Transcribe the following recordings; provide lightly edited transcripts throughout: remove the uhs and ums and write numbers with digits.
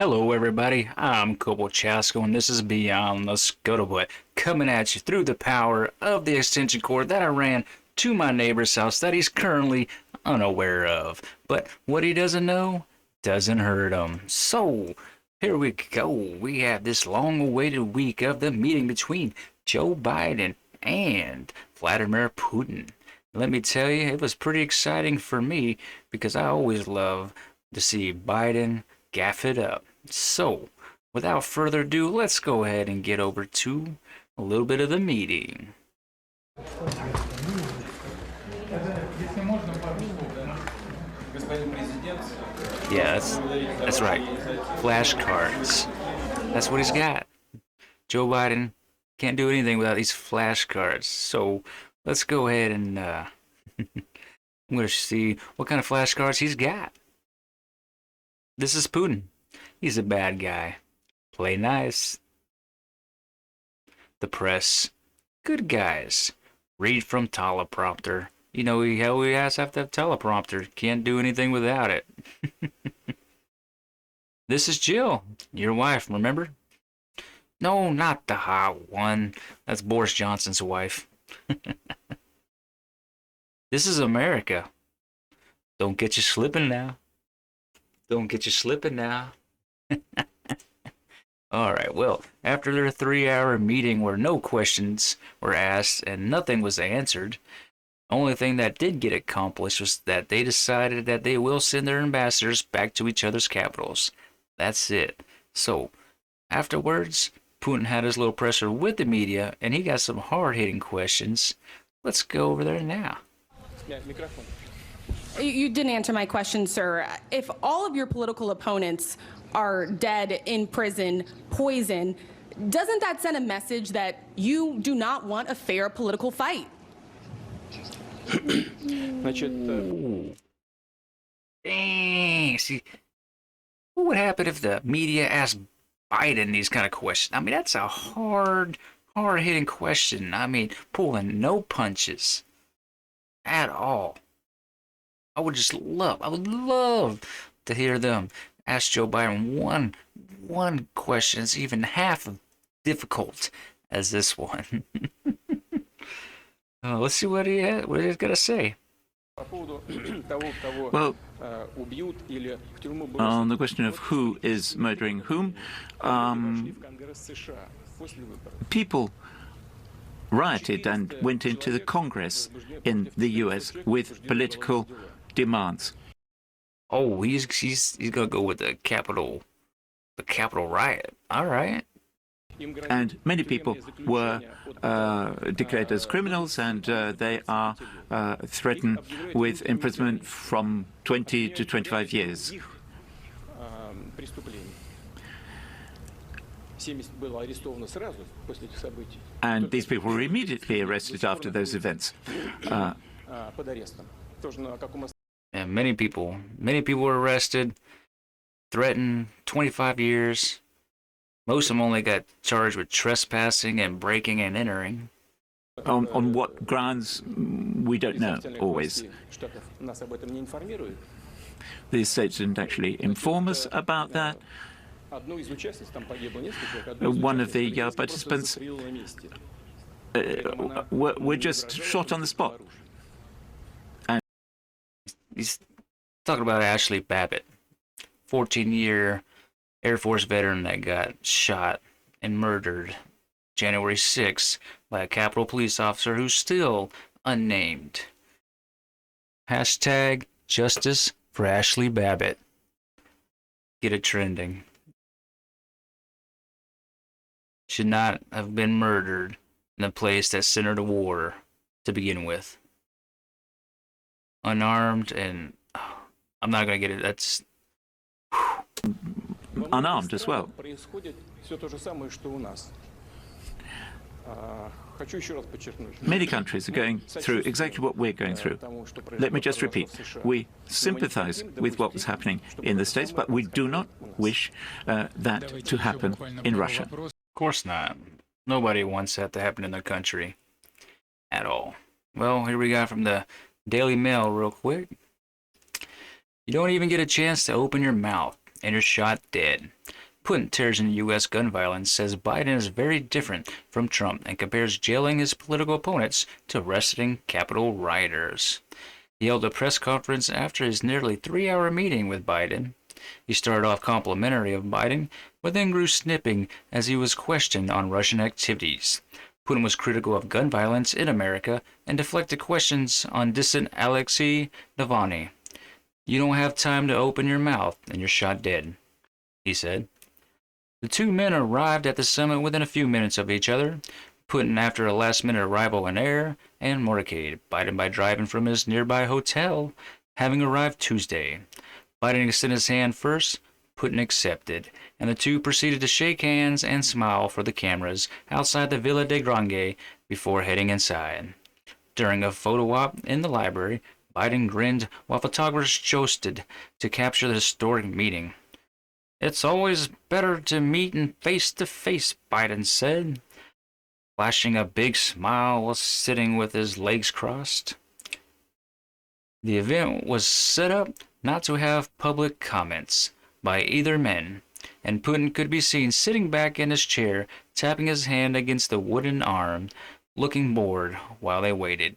Hello, everybody. I'm Kobo Chasko, and this is Beyond the Scuttlebutt, coming at you through the power of the extension cord that I ran to my neighbor's house that he's currently unaware of. But what he doesn't know doesn't hurt him. So, here we go. We have this long-awaited week of the meeting between Joe Biden and Vladimir Putin. Let me tell you, it was pretty exciting for me because I always love to see Biden gaff it up. So, without further ado, let's go ahead and get over to a little bit of the meeting. Yeah, that's right. Flashcards. That's what he's got. Joe Biden can't do anything without these flashcards. So, let's go ahead and I'm going to see what kind of flashcards he's got. This is Putin. He's a bad guy. Play nice. The press. Good guys. Read from teleprompter. You know, he has to have teleprompter. Can't do anything without it. This is Jill, your wife, remember? No, not the hot one. That's Boris Johnson's wife. This is America. Don't get you slipping now. Don't get you slipping now. Alright, well, after their 3-hour meeting where no questions were asked and nothing was answered, only thing that did get accomplished was that they decided that they will send their ambassadors back to each other's capitals. That's it. So, afterwards, Putin had his little presser with the media, and he got some hard-hitting questions. Let's go over there now. You didn't answer my question, sir. If all of your political opponents are dead, in prison, poisoned, doesn't that send a message that you do not want a fair political fight? Dang, see, what would happen if the media asked Biden these kind of questions? I mean, that's a hard-hitting question. I mean, pulling no punches at all. I would love to hear them ask Joe Biden one question that's even half as difficult as this one. Let's see what he's got to say. Well, on the question of who is murdering whom, people rioted and went into the Congress in the U.S. with political demands. Oh, he's gonna go with the Capitol riot. All right. And many people were declared as criminals, and they are threatened with imprisonment from 20 to 25 years. And these people were immediately arrested after those events. And many people were arrested, threatened, 25 years. Most of them only got charged with trespassing and breaking and entering. On what grounds, we don't know always. The states didn't actually inform us about that. One of the participants were just shot on the spot. And he's talking about Ashley Babbitt, 14-year Air Force veteran that got shot and murdered January 6th by a Capitol police officer who's still unnamed. Hashtag justice for Ashley Babbitt. Get it trending. Should not have been murdered in a place that centered a war to begin with. Unarmed and I'm not going to get it. That's unarmed as well. Many countries are going through exactly what we're going through. Let me just repeat. We sympathize with what was happening in the States, but we do not wish that to happen in Russia. Of course not. Nobody wants that to happen in their country at all. Well, here we got from the Daily Mail real quick. You don't even get a chance to open your mouth. and you're shot dead. Putin tears into U.S. gun violence, says Biden is very different from Trump, and compares jailing his political opponents to arresting Capitol rioters. He held a press conference after his nearly 3-hour meeting with Biden. He started off complimentary of Biden, but then grew snipping as he was questioned on Russian activities. Putin was critical of gun violence in America and deflected questions on dissident Alexei Navalny. "You don't have time to open your mouth, and you're shot dead," he said. The two men arrived at the summit within a few minutes of each other, Putin after a last-minute arrival in air, and motorcade, Biden by driving from his nearby hotel, having arrived Tuesday. Biden extended his hand first, Putin accepted, and the two proceeded to shake hands and smile for the cameras outside the Villa de Grange before heading inside. During a photo op in the library, Biden grinned while photographers jousted to capture the historic meeting. "It's always better to meet in face-to-face," Biden said, flashing a big smile while sitting with his legs crossed. The event was set up not to have public comments by either men, and Putin could be seen sitting back in his chair, tapping his hand against the wooden arm, looking bored while they waited.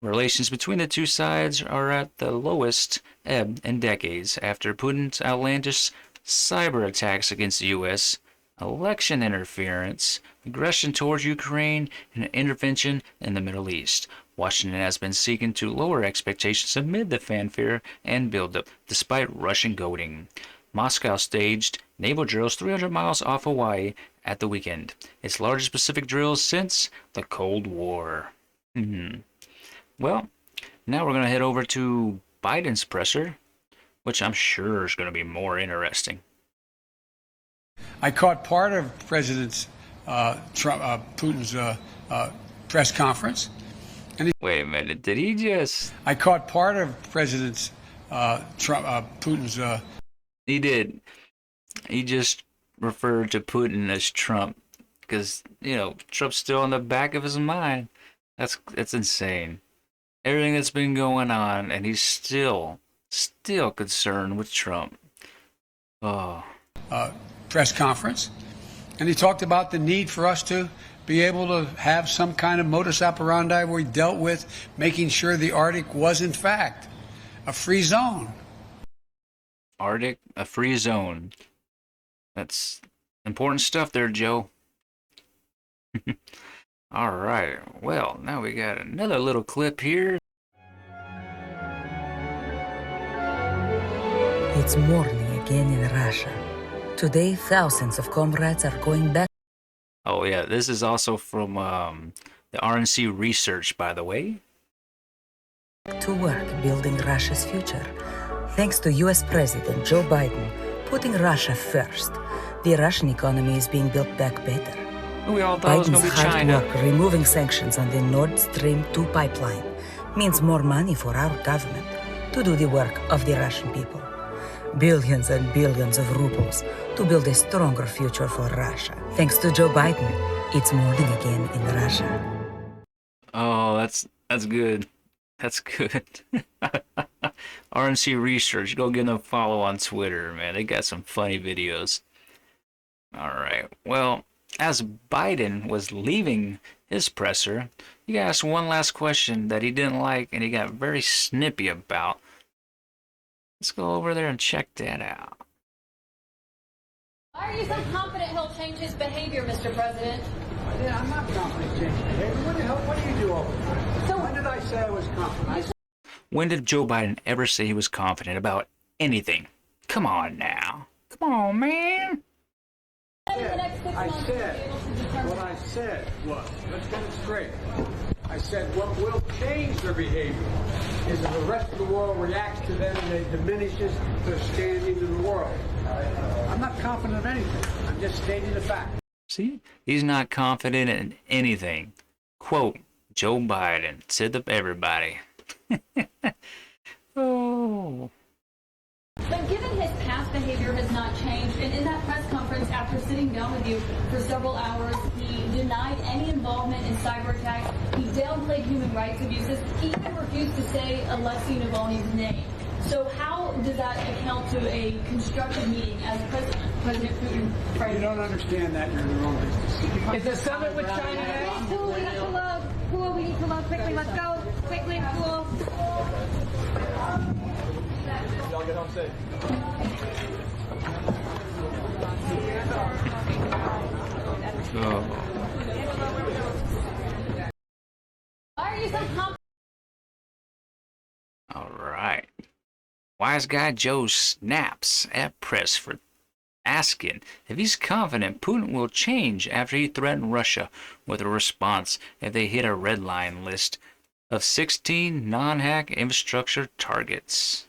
Relations between the two sides are at the lowest ebb in decades after Putin's outlandish cyber attacks against the U.S., election interference, aggression towards Ukraine, and intervention in the Middle East. Washington has been seeking to lower expectations amid the fanfare and buildup, despite Russian goading. Moscow staged naval drills 300 miles off Hawaii at the weekend, its largest Pacific drills since the Cold War. Well, now we're going to head over to Biden's presser, which I'm sure is going to be more interesting. I caught part of President Putin's press conference. Wait a minute, did he just... I caught part of President Putin's... He did. He just referred to Putin as Trump because, Trump's still in the back of his mind. That's insane. Everything that's been going on, and he's still concerned with Trump. Press conference, and he talked about the need for us to be able to have some kind of modus operandi where we dealt with making sure the Arctic was in fact a free zone. Arctic, a free zone. That's important stuff there, Joe. All right. Well, now we got another little clip here. It's morning again in Russia. Today, thousands of comrades are going back. Oh, yeah. This is also from the RNC research, by the way. To work building Russia's future. Thanks to U.S. President Joe Biden putting Russia first, the Russian economy is being built back better. We all thought it was going to Biden's be hard China. work removing sanctions on the Nord Stream 2 pipeline means more money for our government to do the work of the Russian people. Billions and billions of rubles to build a stronger future for Russia. Thanks to Joe Biden, it's morning again in Russia. Oh, that's good. That's good. RNC Research, go give them a follow on Twitter, man. They got some funny videos. All right. Well, as Biden was leaving his presser, he got asked one last question that he didn't like and he got very snippy about. Let's go over there and check that out. Why are you so confident he'll change his behavior, Mr. President? Yeah, I'm not confident in changing behavior. What the hell? What do you do over there? So when did I say I was confident? When did Joe Biden ever say he was confident about anything? Come on now. Come on, man. I said, what I said was, let's get it straight. I said what will change their behavior is if the rest of the world reacts to them and it diminishes their standing in the world. I'm not confident of anything. I'm just stating the fact. See? He's not confident in anything. Quote, Joe Biden said to everybody. Oh. But given his past behavior has not changed, and in that press conference after sitting down with you for several hours, he denied any involvement in cyber attacks. He downplayed human rights abuses. He even refused to say Alexei Navalny's name. So how does that account to a constructive meeting as President Putin framed? You don't understand that. You're in the wrong business. Is the summit with China? Pool, we got to load. Pool, we need to load quickly. Let's go. Quickly, pool. Y'all get home safe. Why are you so confident? All right. Wise guy Joe snaps at press for asking if he's confident Putin will change after he threatened Russia with a response if they hit a red line list of 16 non-hack infrastructure targets.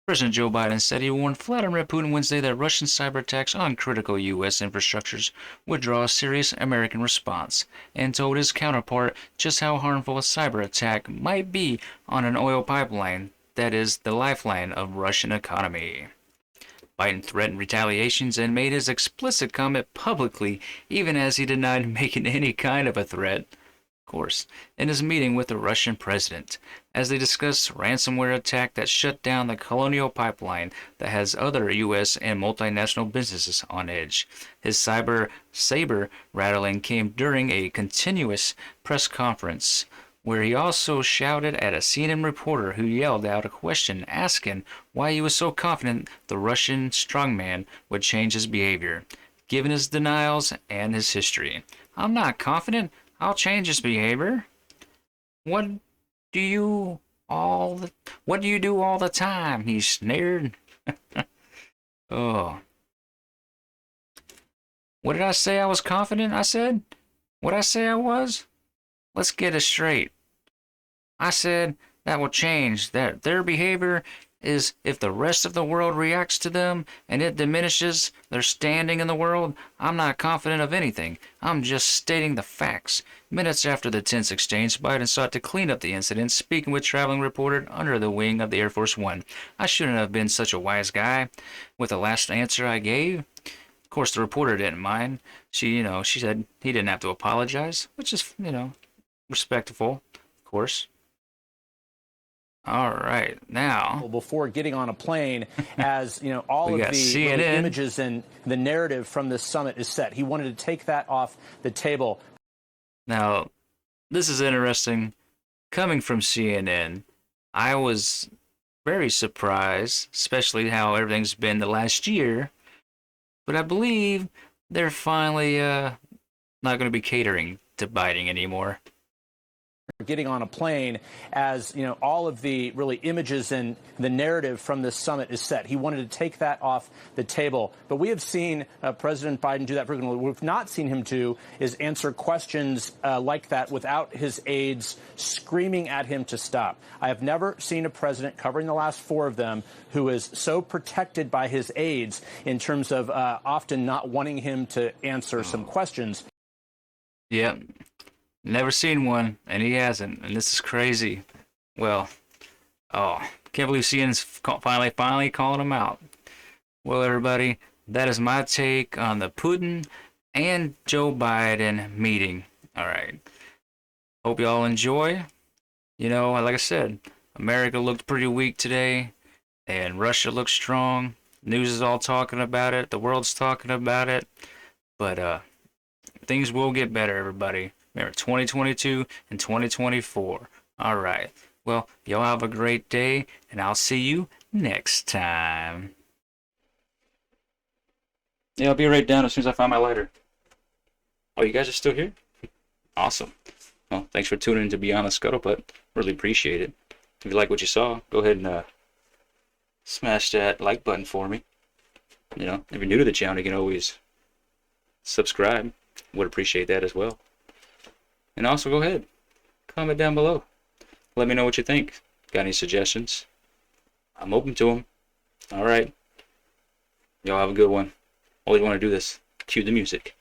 President Joe Biden said he warned Vladimir Putin Wednesday that Russian cyber attacks on critical U.S. infrastructures would draw a serious American response, and told his counterpart just how harmful a cyber attack might be on an oil pipeline that is the lifeline of Russian economy. Biden threatened retaliations and made his explicit comment publicly, even as he denied making any kind of a threat. Of course, in his meeting with the Russian president, as they discussed ransomware attack that shut down the Colonial Pipeline that has other U.S. and multinational businesses on edge. His cyber saber rattling came during a continuous press conference, where he also shouted at a CNN reporter who yelled out a question asking why he was so confident the Russian strongman would change his behavior, given his denials and his history. I'm not confident I'll change his behavior. What do you do all the time? He sneered. Oh. What did I say I was confident? I said? What I say I was? Let's get it straight. I said that will change. That their behavior is if the rest of the world reacts to them and it diminishes their standing in the world. I'm not confident of anything. I'm just stating the facts. Minutes after the tense exchange, Biden sought to clean up the incident, speaking with traveling reporter under the wing of the Air Force One. I shouldn't have been such a wise guy with the last answer I gave. Of course, the reporter didn't mind. She said he didn't have to apologize, which is, respectful, of course. All right, now before getting on a plane, as all of the images and the narrative from this summit is set, he wanted to take that off the table. Now, this is interesting. Coming from CNN, I was very surprised, especially how everything's been the last year. But I believe they're finally not going to be catering to Biden anymore. Getting on a plane, as all of the images and the narrative from this summit is set. He wanted to take that off the table. But we have seen President Biden do that frequently. What we've not seen him do is answer questions like that without his aides screaming at him to stop. I have never seen a president, covering the last 4 of them, who is so protected by his aides in terms of often not wanting him to answer some questions. Yep. Never seen one, and he hasn't, and this is crazy. Well, can't believe CNN's finally calling him out. Well, everybody, that is my take on the Putin and Joe Biden meeting. All right. Hope y'all enjoy. Like I said, America looked pretty weak today, and Russia looks strong. News is all talking about it. The world's talking about it. But things will get better, everybody. Remember, 2022 and 2024. All right. Well, y'all have a great day, and I'll see you next time. Yeah, I'll be right down as soon as I find my lighter. Oh, you guys are still here? Awesome. Well, thanks for tuning in to Beyond the Scuttlebutt. Really appreciate it. If you like what you saw, go ahead and smash that like button for me. If you're new to the channel, you can always subscribe. Would appreciate that as well. And also go ahead, comment down below. Let me know what you think. Got any suggestions? I'm open to them. All right. Y'all have a good one. Always want to do this. Cue the music.